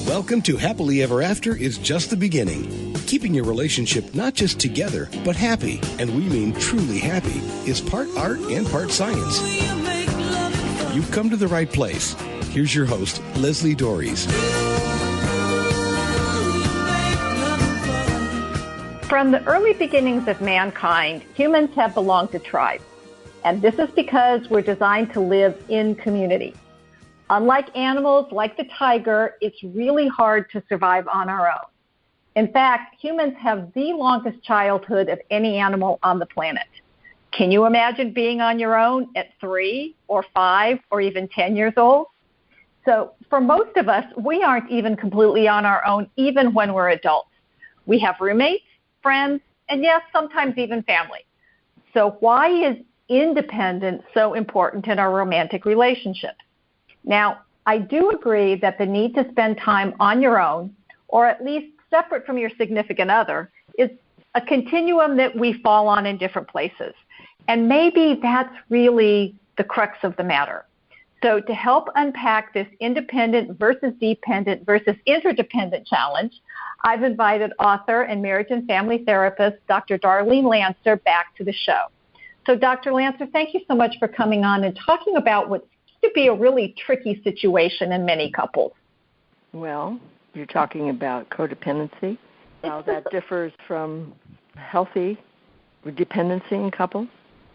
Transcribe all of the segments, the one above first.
Welcome to Happily Ever After is just the beginning. Keeping your relationship not just together, but happy, and we mean truly happy, is part art and part science. You've come to the right place. Here's your host, Leslie Dories. From the early beginnings of mankind, humans have belonged to tribes. And this is because we're designed to live in community. Unlike animals like the tiger, it's really hard to survive on our own. In fact, humans have the longest childhood of any animal on the planet. Can you imagine being on your own at 3 or 5 or even 10 years old? So for most of us, we aren't even completely on our own, even when we're adults. We have roommates, friends, and yes, sometimes even family. So why is independence so important in our romantic relationships? Now, I do agree that the need to spend time on your own, or at least separate from your significant other, is a continuum that we fall on in different places. And maybe that's really the crux of the matter. So to help unpack this independent versus dependent versus interdependent challenge, I've invited author and marriage and family therapist, Dr. Darlene Lancer, back to the show. So Dr. Lancer, thank you so much for coming on and talking about what to be a really tricky situation in many couples. Well, you're talking about codependency, how that differs from healthy dependency in couples.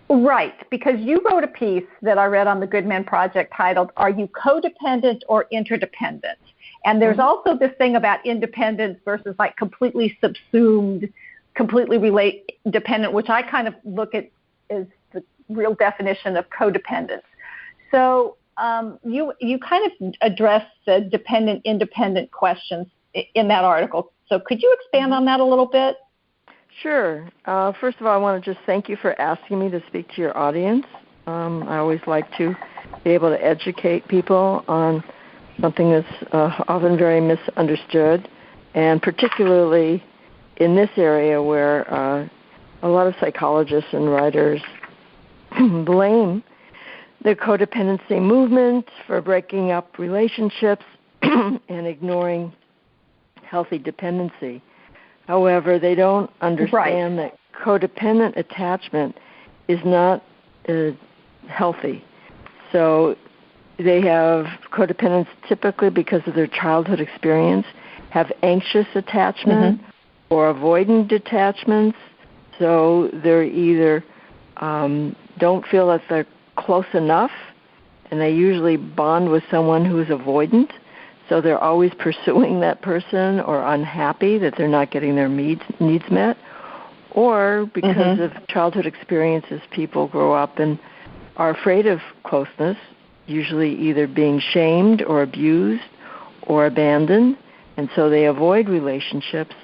Right, because you wrote a piece that I read on the Good Men Project titled, Are You Codependent or Interdependent? And there's also this thing about independence versus like completely subsumed, completely dependent, which I kind of look at as the real definition of codependence. So you kind of address the dependent-independent questions in that article. So could you expand on that a little bit? Sure. First of all, I want to just thank you for asking me to speak to your audience. I always like to be able to educate people on something that's often very misunderstood, and particularly in this area where a lot of psychologists and writers blame the codependency movement for breaking up relationships and ignoring healthy dependency. However, they don't understand that codependent attachment is not healthy. So they have codependence typically because of their childhood experience, have anxious attachment or avoidant attachments. So they're either don't feel that they're close enough, and they usually bond with someone who's avoidant. So they're always pursuing that person, or unhappy that they're not getting their needs met. Or because of childhood experiences, people grow up and are afraid of closeness, usually either being shamed or abused or abandoned, and so they avoid relationships.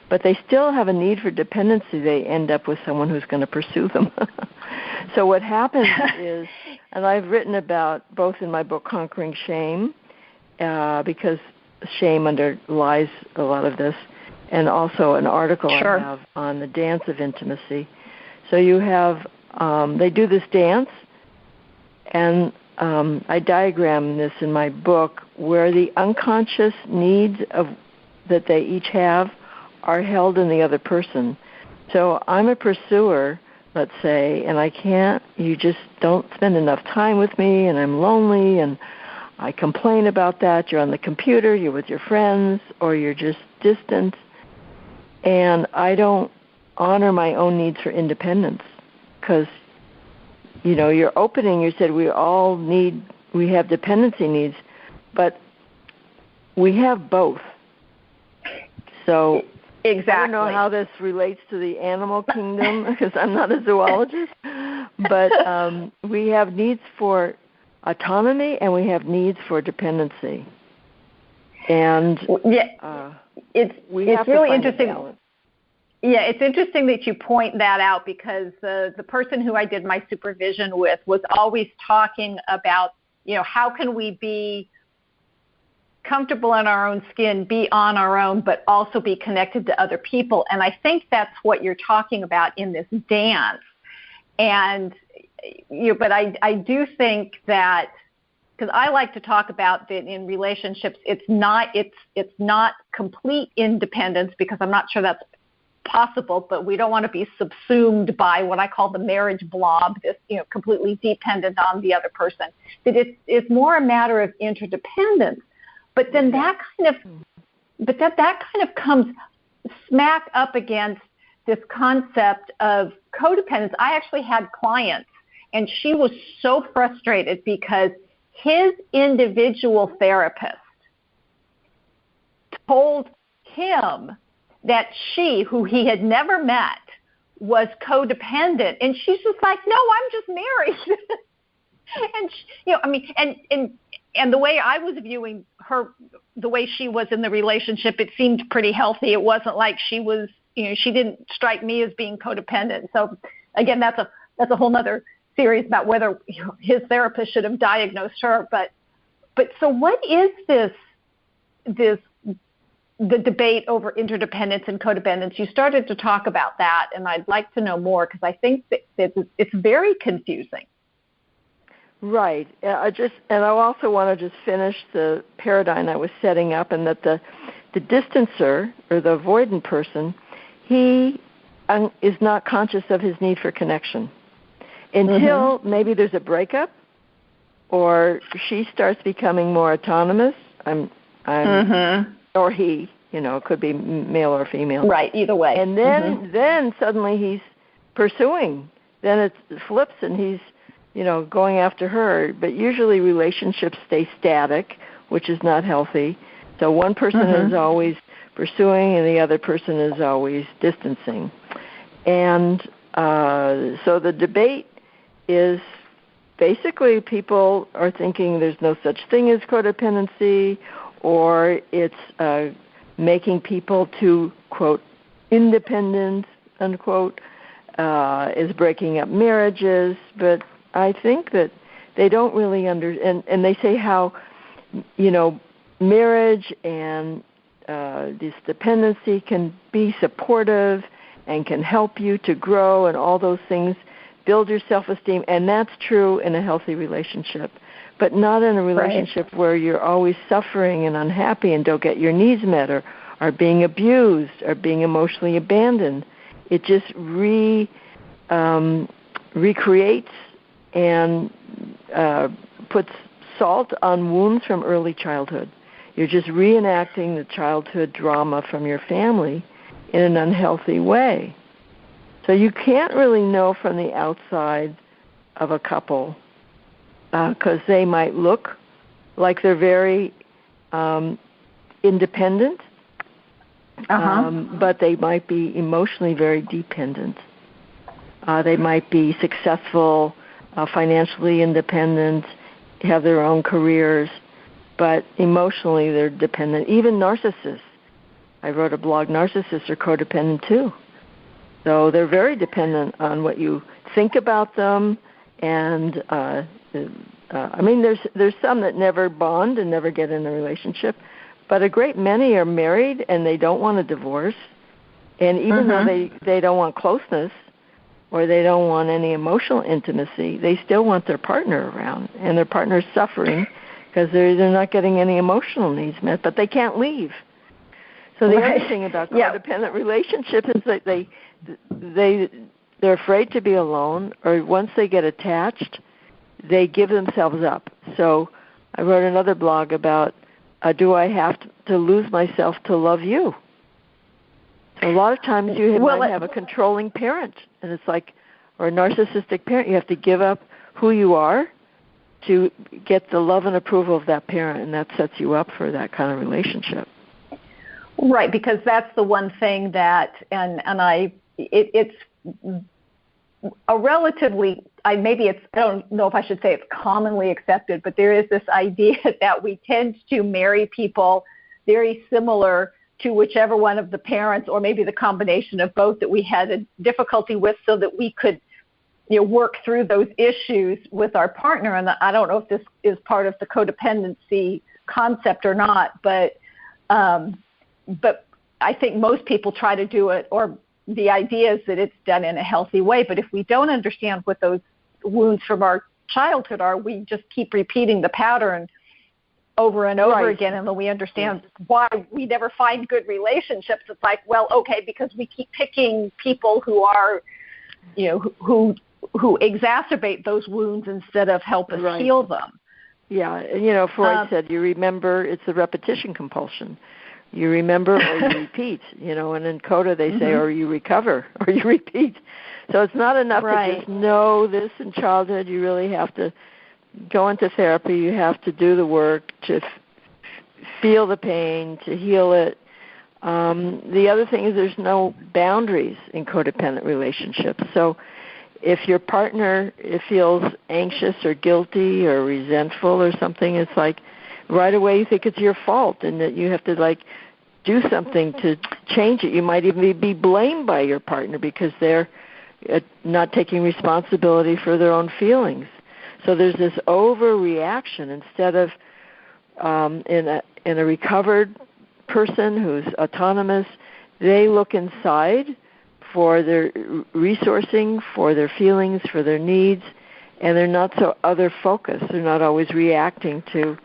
But they still have a need for dependency. They end up with someone who's going to pursue them. So what happens is, and I've written about both in my book, Conquering Shame, because shame underlies a lot of this, and also an article I have on the dance of intimacy. So you have, they do this dance, and I diagram this in my book, where the unconscious needs that they each have are held in the other person. So I'm a pursuer, let's say, and you just don't spend enough time with me, and I'm lonely, and I complain about that. You're on the computer, you're with your friends, or you're just distant, and I don't honor my own needs for independence, because, you're opening, you said we have dependency needs, but we have both. So exactly. I don't know how this relates to the animal kingdom, because I'm not a zoologist, but we have needs for autonomy and we have needs for dependency. And it's really interesting. Yeah, it's interesting that you point that out, because the person who I did my supervision with was always talking about, how can we be comfortable in our own skin, be on our own, but also be connected to other people. And I think that's what you're talking about in this dance. And but I do think that because I like to talk about that in relationships, it's not complete independence, because I'm not sure that's possible, but we don't want to be subsumed by what I call the marriage blob, this, completely dependent on the other person. That it's more a matter of interdependence. But then that kind of comes smack up against this concept of codependence. I actually had clients, and she was so frustrated because his individual therapist told him that she, who he had never met, was codependent, and she's just like, no, I'm just married. And the way I was viewing her, the way she was in the relationship, it seemed pretty healthy. It wasn't like she was, she didn't strike me as being codependent. So again, that's a whole other series about whether his therapist should have diagnosed her. But so what is the debate over interdependence and codependence? You started to talk about that, and I'd like to know more, because I think that it's very confusing. Right. And I also want to just finish the paradigm I was setting up, and that the distancer, or the avoidant person, he is not conscious of his need for connection until maybe there's a breakup, or she starts becoming more autonomous. Or he, it could be male or female. Right, either way. And then suddenly he's pursuing. Then it flips, and he's, going after her. But usually relationships stay static, which is not healthy. So one person is always pursuing, and the other person is always distancing. And so the debate is basically people are thinking there's no such thing as codependency, or it's making people too, quote, independent, unquote, is breaking up marriages. But I think that they don't really understand, and they say how, marriage and this dependency can be supportive and can help you to grow and all those things, build your self-esteem, and that's true in a healthy relationship. But not in a relationship where you're always suffering and unhappy and don't get your needs met, or are being abused, or being emotionally abandoned. It just recreates and puts salt on wounds from early childhood. You're just reenacting the childhood drama from your family in an unhealthy way. So you can't really know from the outside of a couple, because they might look like they're very independent, but they might be emotionally very dependent. They might be successful, financially independent, have their own careers, but emotionally they're dependent. Even narcissists. I wrote a blog, narcissists are codependent too. So they're very dependent on what you think about them, and there's some that never bond and never get in a relationship, but a great many are married and they don't want a divorce, and even though they don't want closeness or they don't want any emotional intimacy, they still want their partner around, and their partner's suffering because they're not getting any emotional needs met, but they can't leave. So the other thing about codependent relationships is that they're afraid to be alone, or once they get attached, they give themselves up. So I wrote another blog about, do I have to lose myself to love you? So a lot of times you might have a controlling parent, and it's like, or a narcissistic parent. You have to give up who you are to get the love and approval of that parent, and that sets you up for that kind of relationship. Right, because that's the one thing that, it's a relatively, I don't know if I should say it's commonly accepted, but there is this idea that we tend to marry people very similar to whichever one of the parents, or maybe the combination of both, that we had a difficulty with, so that we could work through those issues with our partner. And I don't know if this is part of the codependency concept or not, but I think most people try to do it, or the idea is that it's done in a healthy way. But if we don't understand what those wounds from our childhood are we just keep repeating the pattern over and over Right. again, and then we understand why we never find good relationships. It's like, well, okay, because we keep picking people who are, who exacerbate those wounds instead of help us heal them. Yeah, and Freud said, you remember, it's the repetition compulsion. You remember or you repeat, and in CODA they say, or you recover or you repeat. So it's not enough to just know this in childhood. You really have to go into therapy. You have to do the work to feel the pain, to heal it. The other thing is there's no boundaries in codependent relationships. So if your partner feels anxious or guilty or resentful or something, it's like right away you think it's your fault and that you have to do something to change it. You might even be blamed by your partner because they're not taking responsibility for their own feelings. So there's this overreaction instead of in a recovered person who's autonomous, they look inside for their resourcing, for their feelings, for their needs, and they're not so other-focused. They're not always reacting to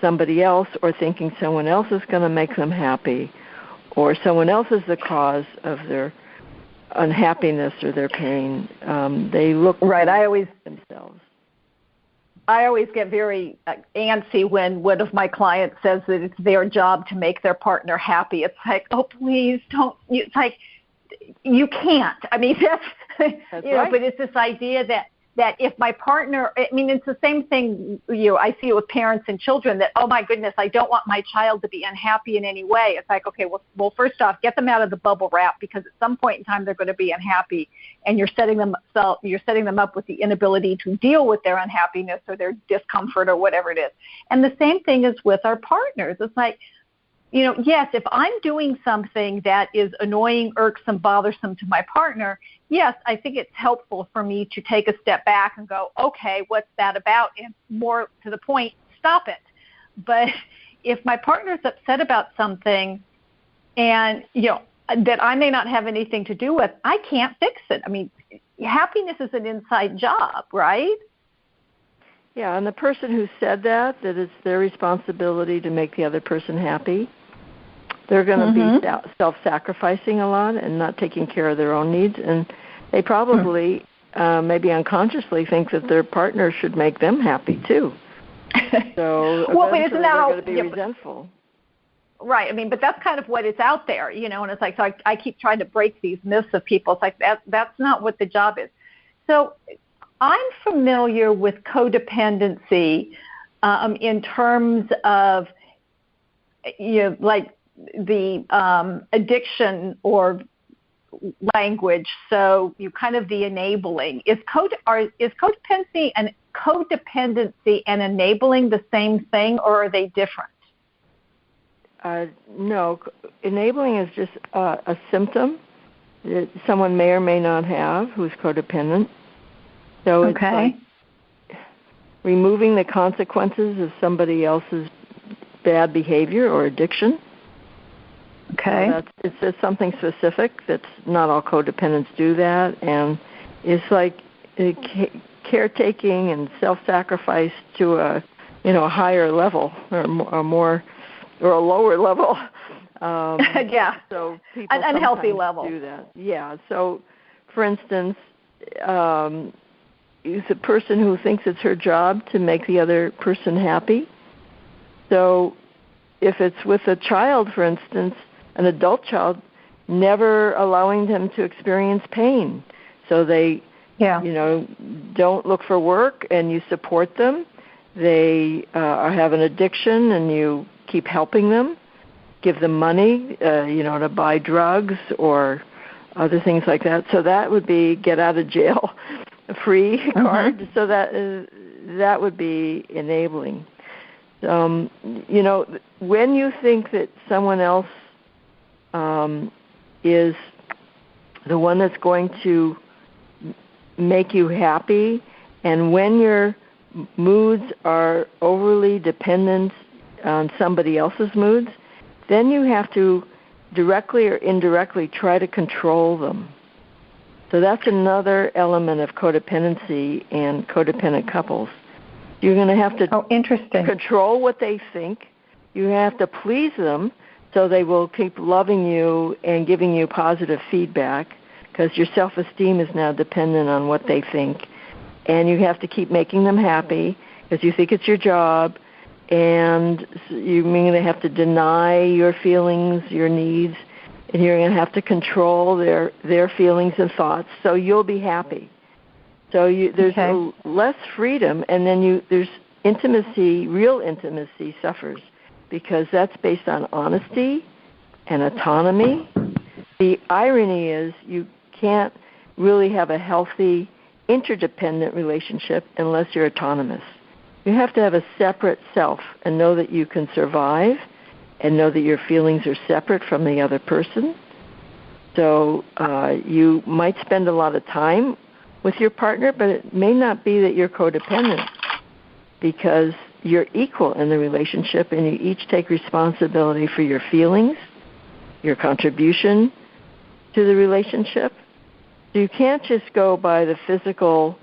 somebody else or thinking someone else is going to make them happy or someone else is the cause of their unhappiness or their pain. They look themselves. I always get very antsy when one of my clients says that it's their job to make their partner happy. It's like, oh, please don't. It's like, you can't. I mean, that's right. But it's this idea that if my partner, I mean, it's the same thing, I see it with parents and children that, oh my goodness, I don't want my child to be unhappy in any way. It's like, okay, well, first off, get them out of the bubble wrap because at some point in time they're going to be unhappy and you're setting them up with the inability to deal with their unhappiness or their discomfort or whatever it is. And the same thing is with our partners. It's like, yes, if I'm doing something that is annoying, irksome, bothersome to my partner, yes, I think it's helpful for me to take a step back and go, okay, what's that about? And more to the point, stop it. But if my partner's upset about something and, that I may not have anything to do with, I can't fix it. I mean, happiness is an inside job, right? Yeah, and the person who said that it's their responsibility to make the other person happy, they're going to be self-sacrificing a lot and not taking care of their own needs. And they probably, maybe unconsciously, think that their partner should make them happy, too. So eventually they're going to be resentful. Right. I mean, but that's kind of what is out there, and it's like, so I keep trying to break these myths of people. It's like, that's not what the job is. So I'm familiar with codependency in terms of, like the addiction or language. So you kind of the enabling. Is codependency and enabling the same thing, or are they different? No, enabling is just a symptom that someone may or may not have who's codependent. So it's like removing the consequences of somebody else's bad behavior or addiction. Okay. So it's just something specific. That's not all codependents do that, and it's like caretaking and self-sacrifice to a higher level or more. Or a lower level. Yeah. So people an unhealthy level. Do that. Yeah. So, for instance, is a person who thinks it's her job to make the other person happy. So, if it's with a child, for instance, an adult child, never allowing them to experience pain. So they, don't look for work, and you support them. They have an addiction, and you keep helping them, give them money, to buy drugs or other things like that. So that would be get out of jail free card. So that would be enabling. When you think that someone else is the one that's going to make you happy, and when your moods are overly dependent on somebody else's moods, then you have to directly or indirectly try to control them. So that's another element of codependency and codependent couples. You're going to have to control what they think. You have to please them so they will keep loving you and giving you positive feedback, because your self-esteem is now dependent on what they think. And you have to keep making them happy because you think it's your job, and you're going to have to deny your feelings, your needs, and you're going to have to control their feelings and thoughts so you'll be happy. So there's less freedom, and then there's intimacy, real intimacy suffers, because that's based on honesty and autonomy. The irony is you can't really have a healthy interdependent relationship unless you're autonomous. You have to have a separate self and know that you can survive and know that your feelings are separate from the other person. So you might spend a lot of time with your partner, but it may not be that you're codependent, because you're equal in the relationship and you each take responsibility for your feelings, your contribution to the relationship. So you can't just go by the physical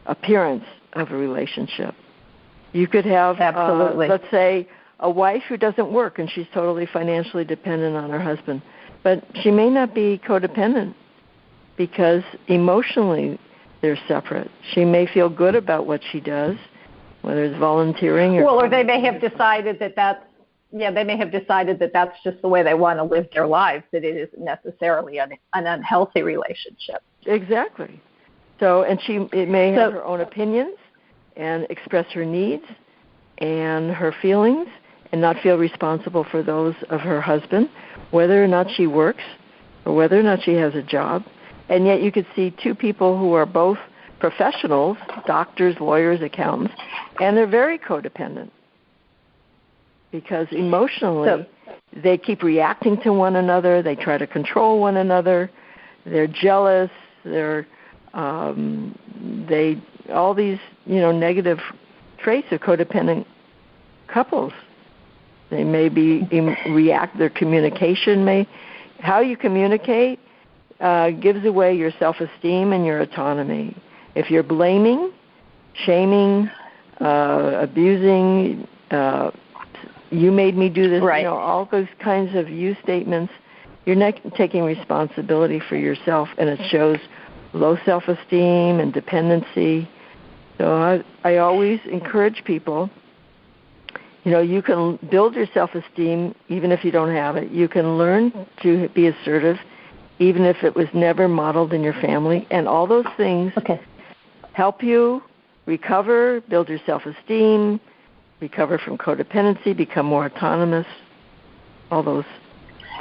appearance of a relationship. You could have, let's say, a wife who doesn't work and she's totally financially dependent on her husband, but she may not be codependent because emotionally they're separate. She may feel good about what she does, whether it's volunteering or... Well, or they may have decided that that's just the way they want to live their lives, that it isn't necessarily an unhealthy relationship. Exactly. So, and it may have her own opinions and express her needs and her feelings and not feel responsible for those of her husband, whether or not she works or whether or not she has a job. And yet you could see two people who are both professionals, doctors, lawyers, accountants, and they're very codependent because emotionally they keep reacting to one another, they try to control one another, they're jealous, they're all these negative traits of codependent couples. They may be their communication how you communicate gives away your self-esteem and your autonomy. If you're blaming, shaming, abusing, you made me do this, right. All those kinds of you statements, you're not taking responsibility for yourself, and it shows low self-esteem and dependency. So I always encourage people, you can build your self-esteem even if you don't have it. You can learn to be assertive even if it was never modeled in your family. And all those things help you recover, build your self-esteem, recover from codependency, become more autonomous, all those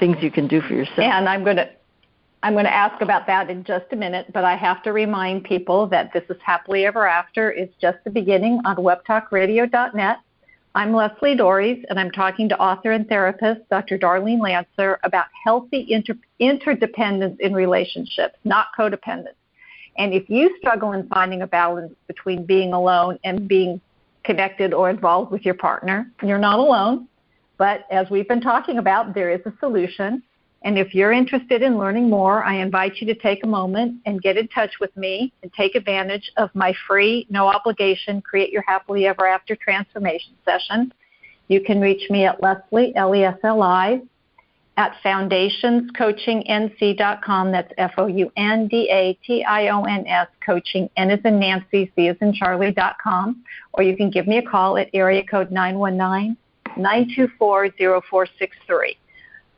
things you can do for yourself. And I'm going to ask about that in just a minute, but I have to remind people that this is Happily Ever After. It's just the beginning on webtalkradio.net. I'm Leslie Dories, and I'm talking to author and therapist Dr. Darlene Lancer about healthy interdependence in relationships, not codependence. And if you struggle in finding a balance between being alone and being connected or involved with your partner, you're not alone. But as we've been talking about, there is a solution. And if you're interested in learning more, I invite you to take a moment and get in touch with me and take advantage of my free, no-obligation, Create Your Happily Ever After transformation session. You can reach me at Leslie, Lesli, at foundationscoachingnc.com. That's FOUNDATIONS, coaching, N as in Nancy, C as in Charlie.com. Or you can give me a call at area code 919-924-0463.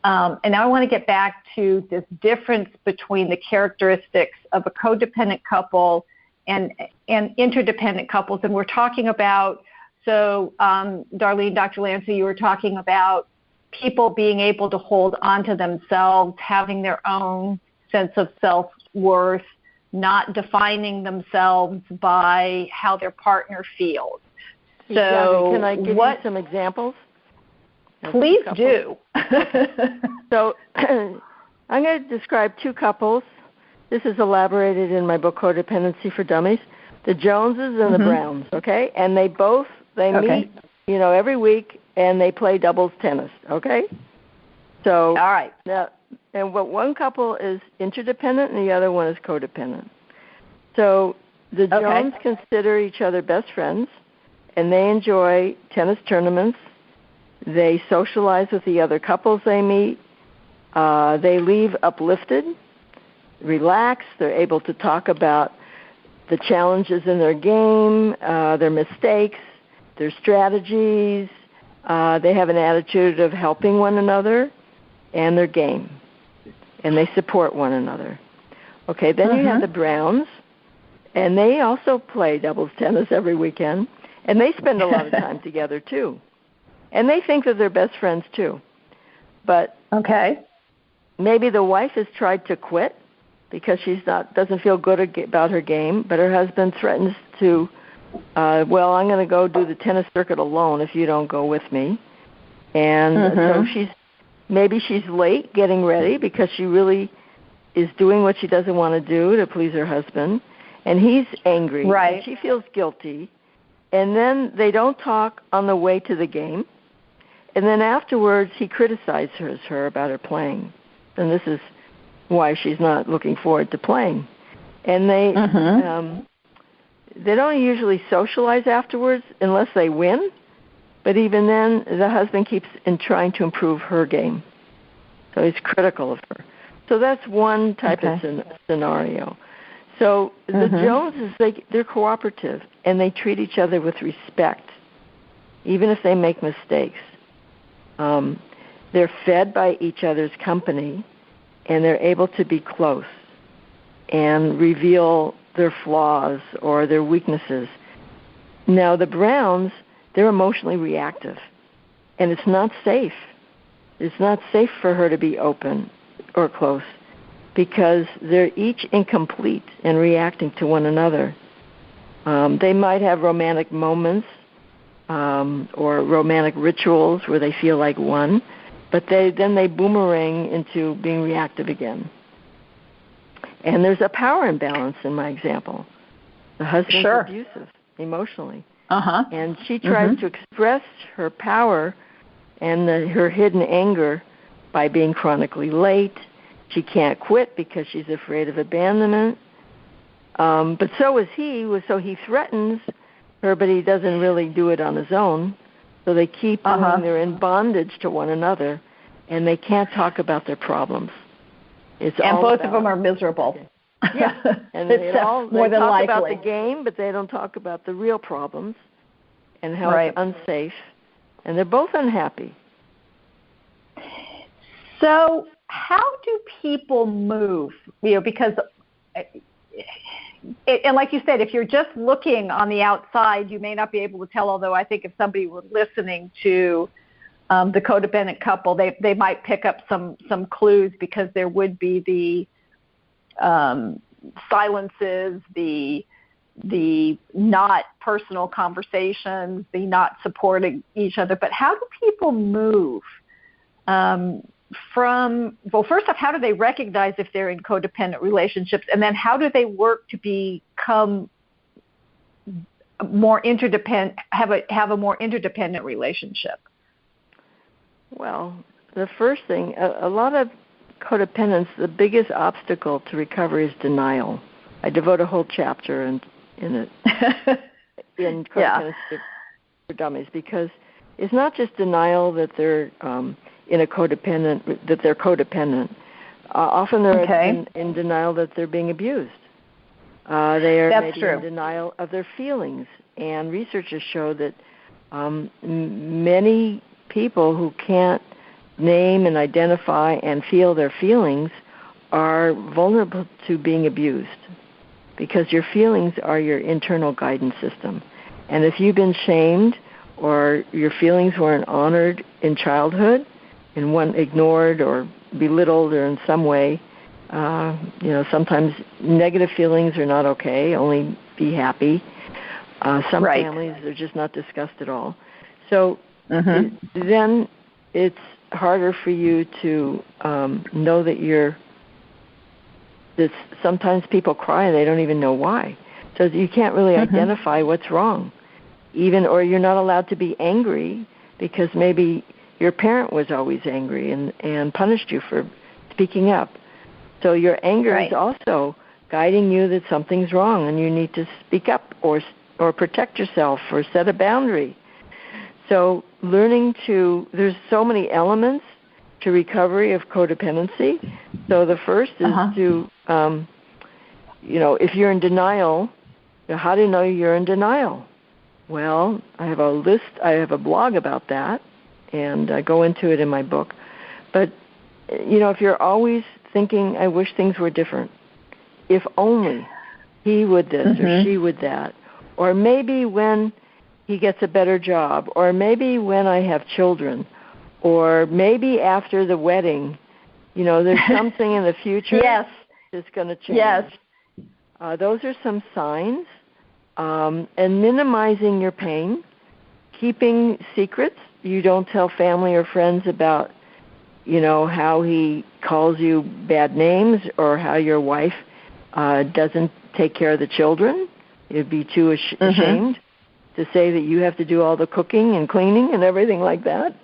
And now I want to get back to this difference between the characteristics of a codependent couple and interdependent couples. And we're talking about, Darlene, Dr. Lancer, you were talking about people being able to hold onto themselves, having their own sense of self-worth, not defining themselves by how their partner feels. So can I give you some examples? Please do. So I'm going to describe two couples. This is elaborated in my book, Codependency for Dummies. The Joneses and the Browns, okay? And they meet, every week, and they play doubles tennis, okay? So all right. Now, And what one couple is interdependent and the other one is codependent. So the Jones consider each other best friends, and they enjoy tennis tournaments. They socialize with the other couples they meet. They leave uplifted, relaxed. They're able to talk about the challenges in their game, their mistakes, their strategies. They have an attitude of helping one another and their game, and they support one another. Okay, then you have the Browns, and they also play doubles tennis every weekend, and they spend a lot of time together too. And they think that they're best friends too. But maybe the wife has tried to quit because doesn't feel good about her game, but her husband threatens to, I'm going to go do the tennis circuit alone if you don't go with me. And so maybe she's late getting ready because she really is doing what she doesn't want to do to please her husband. And he's angry. Right. And she feels guilty. And then they don't talk on the way to the game. And then afterwards, he criticizes her about her playing. And this is why she's not looking forward to playing. And they don't usually socialize afterwards unless they win. But even then, the husband keeps trying to improve her game. So he's critical of her. So that's one type of scenario. So the Joneses, they're cooperative, and they treat each other with respect, even if they make mistakes. They're fed by each other's company, and they're able to be close and reveal their flaws or their weaknesses. Now, the Browns, they're emotionally reactive, and it's not safe. It's not safe for her to be open or close because they're each incomplete and reacting to one another. They might have romantic moments or romantic rituals where they feel like one, but then they boomerang into being reactive again. And there's a power imbalance in my example. The husband's abusive emotionally. And she tries to express her power and her hidden anger by being chronically late. She can't quit because she's afraid of abandonment. But so is he. So he threatens her, but he doesn't really do it on his own. So they keep doing, they're in bondage to one another, and they can't talk about their problems. And both of them are miserable. Yeah, and they talk about the game, but they don't talk about the real problems and how it's unsafe. And they're both unhappy. So how do people move? Because, and like you said, if you're just looking on the outside, you may not be able to tell, although I think if somebody were listening to the codependent couple, they might pick up some clues because there would be the silences, the not personal conversations, the not supporting each other. But how do people move first off, how do they recognize if they're in codependent relationships, and then how do they work to become more interdependent, have a more interdependent relationship? Well, the first thing, a lot of codependence, the biggest obstacle to recovery is denial. I devote a whole chapter in it in Codependence for Dummies, because it's not just denial that they're they're codependent. Often they're in denial that they're being abused. They are maybe in denial of their feelings, and researchers show that many people who can't name and identify and feel their feelings are vulnerable to being abused, because your feelings are your internal guidance system. And if you've been shamed or your feelings weren't honored in childhood and one ignored or belittled or in some way, sometimes negative feelings are not okay, only be happy. Some families are just not discussed at all. So then it's harder for you to know that sometimes people cry and they don't even know why. So you can't really identify what's wrong. Or you're not allowed to be angry because maybe your parent was always angry and punished you for speaking up. So your anger is also guiding you that something's wrong and you need to speak up or protect yourself or set a boundary. So there's so many elements to recovery of codependency. So the first is to, if you're in denial, how do you know you're in denial? Well, I have a blog about that, and I go into it in my book. But, if you're always thinking, I wish things were different, if only he would this or she would that, or maybe when he gets a better job, or maybe when I have children, or maybe after the wedding, there's something in the future that's going to change. Yes. Those are some signs. And minimizing your pain, keeping secrets. You don't tell family or friends about, how he calls you bad names or how your wife doesn't take care of the children. You'd be too ashamed to say that you have to do all the cooking and cleaning and everything like that.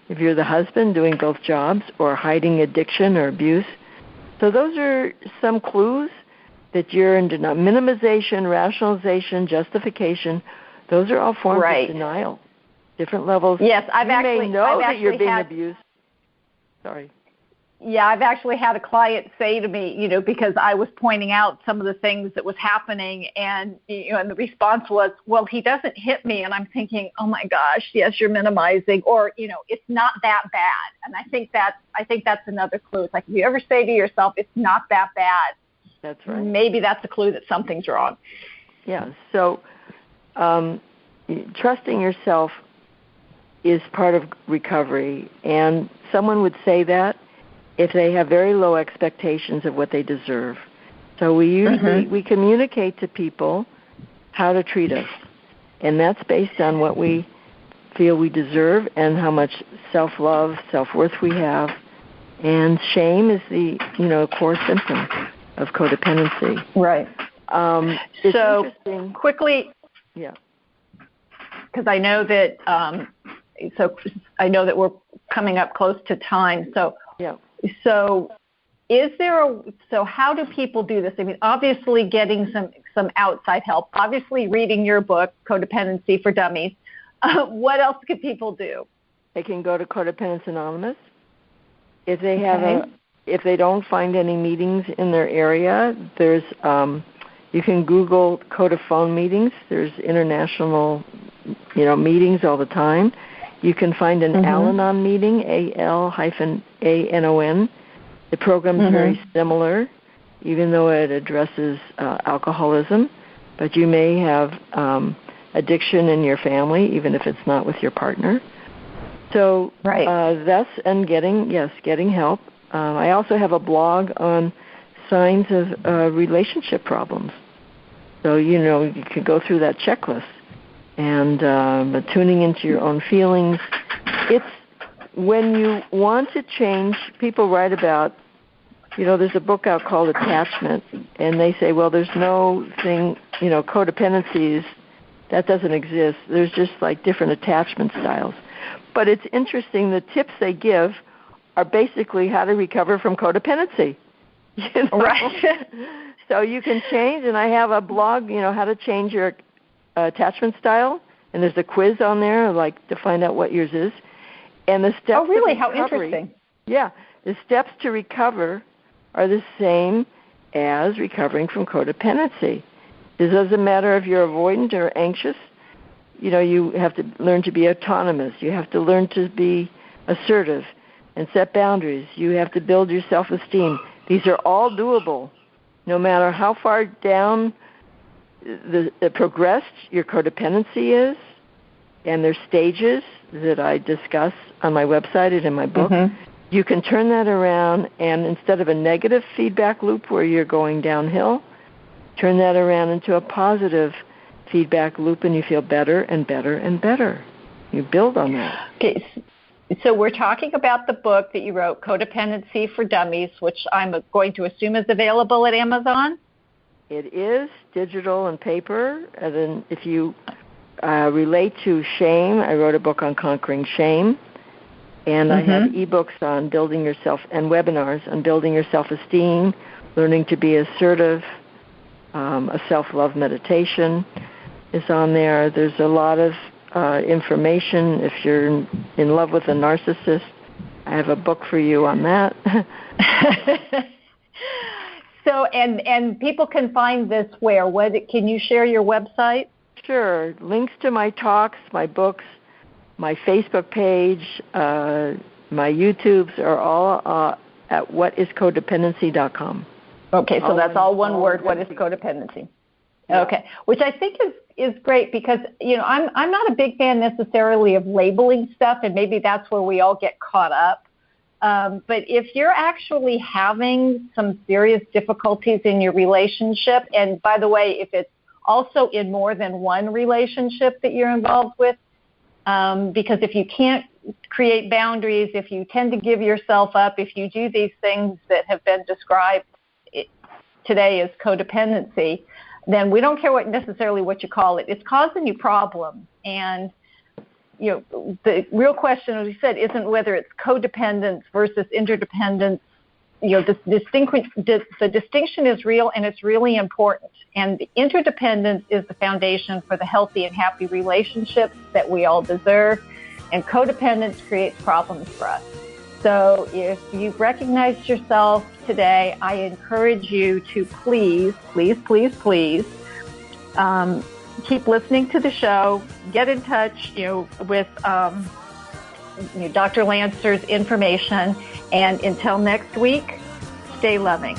If you're the husband doing both jobs or hiding addiction or abuse. So those are some clues that you're in denial. Minimization, rationalization, justification, those are all forms of denial. Different levels. Yes, I've actually know that you're being abused. Sorry. Yeah, I've actually had a client say to me, because I was pointing out some of the things that was happening, and and the response was, "Well, he doesn't hit me," and I'm thinking, "Oh my gosh, yes, you're minimizing," or it's not that bad. And I think that's another clue. It's like if you ever say to yourself, "It's not that bad," that's right. Maybe that's a clue that something's wrong. Yeah. So, trusting yourself is part of recovery, and someone would say that if they have very low expectations of what they deserve. So we usually we communicate to people how to treat us, and that's based on what we feel we deserve and how much self-love, self-worth we have. And shame is the core symptom of codependency. Right. So quickly, because I know that we're coming up close to time. So how do people do this? I mean, obviously getting some outside help, obviously reading your book, Codependency for Dummies. What else can people do? They can go to Codependence Anonymous. If they if they don't find any meetings in their area, there's you can Google Codephone meetings. There's international meetings all the time. You can find an Al-Anon meeting, AL-ANON. The program's very similar, even though it addresses alcoholism. But you may have addiction in your family, even if it's not with your partner. So that's getting help. I also have a blog on signs of relationship problems. So you can go through that checklist. And tuning into your own feelings. It's when you want to change, people write about, there's a book out called Attachment, and they say, well, there's no thing, codependencies, that doesn't exist. There's just like different attachment styles. But it's interesting, the tips they give are basically how to recover from codependency. Right. So you can change, and I have a blog, how to change your attachment style, and there's a quiz on there, to find out what yours is. And the steps. Oh, really? How interesting. Yeah, the steps to recover are the same as recovering from codependency. It doesn't matter if you're avoidant or anxious. You have to learn to be autonomous. You have to learn to be assertive and set boundaries. You have to build your self-esteem. These are all doable, no matter how far down the progressed your codependency is, and there's stages that I discuss on my website and in my book. You can turn that around, and instead of a negative feedback loop where you're going downhill, turn that around into a positive feedback loop, and you feel better and better and better. You build on that. Okay, so we're talking about the book that you wrote, Codependency for Dummies, which I'm going to assume is available at Amazon? It is digital and paper. And then if you relate to shame, I wrote a book on conquering shame. And I have ebooks on building yourself and webinars on building your self-esteem, learning to be assertive, a self-love meditation is on there. There's a lot of information if you're in love with a narcissist. I have a book for you on that. So, and people can find this where? Can you share your website? Sure. Links to my talks, my books, my Facebook page, my YouTubes are all at whatiscodependency.com. Okay, so that's all one word, what is codependency? Yeah. Okay, which I think is great because, I'm not a big fan necessarily of labeling stuff, and maybe that's where we all get caught up. But if you're actually having some serious difficulties in your relationship, and by the way, if it's also in more than one relationship that you're involved with, because if you can't create boundaries, if you tend to give yourself up, if you do these things that have been described today as codependency, then we don't care necessarily what you call it. It's causing you problems. And, the real question, as we said, isn't whether it's codependence versus interdependence. The distinction is real, and it's really important. And the interdependence is the foundation for the healthy and happy relationships that we all deserve. And codependence creates problems for us. So if you've recognized yourself today, I encourage you to please keep listening to the show. Get in touch, with Dr. Lancer's information. And until next week, stay loving.